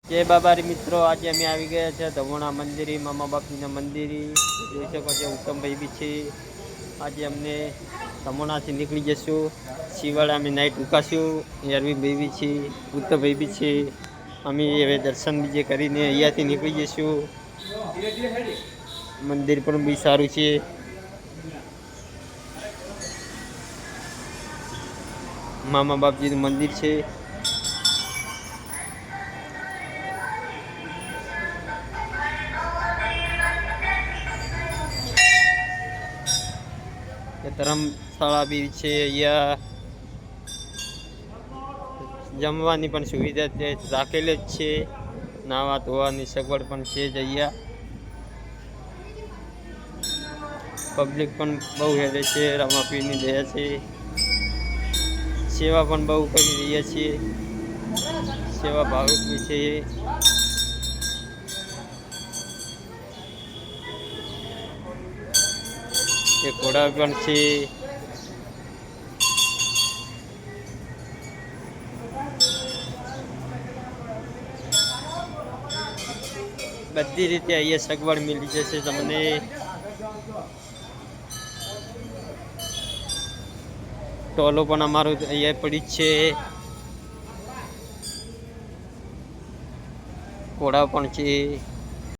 જય બાબારી મિત્રો, આજે અમે આવી ગયા છે ધમોણા મંદિરે, મામા બાપજીના મંદિરે. જોઈ શકો છો ઉત્તમભાઈ બી છે. આજે અમને ધમોણાથી નીકળી જશું. શિવાળા અમે નાઈટ ઉકાશું. અરવિંદભાઈ બી છે, ઉત્તમભાઈ બી છે. અમે હવે દર્શન બીજે કરીને અહીંયાથી નીકળી જઈશું. મંદિર પણ બી સારું છે. મામા બાપજીનું મંદિર છે. ધર્મશાળા બી છે. અહીંયા જમવાની પણ સુવિધા રાખેલી જ છે. નાવા ધોવાની સગવડ પણ છે જ અહીંયા. પબ્લિક પણ બહુ હેરે છે. રામાપીરની દયા છે. સેવા પણ બહુ કરી રહ્યા છીએ. સેવા ભાવક બી છે. એ ઘોડા પણ છે. બધી રીતે અહીંયા સગવડ મળી જશે તમને. ટોલો પણ અમારું અહીંયા પડી જ છે. ઘોડા પણ છે.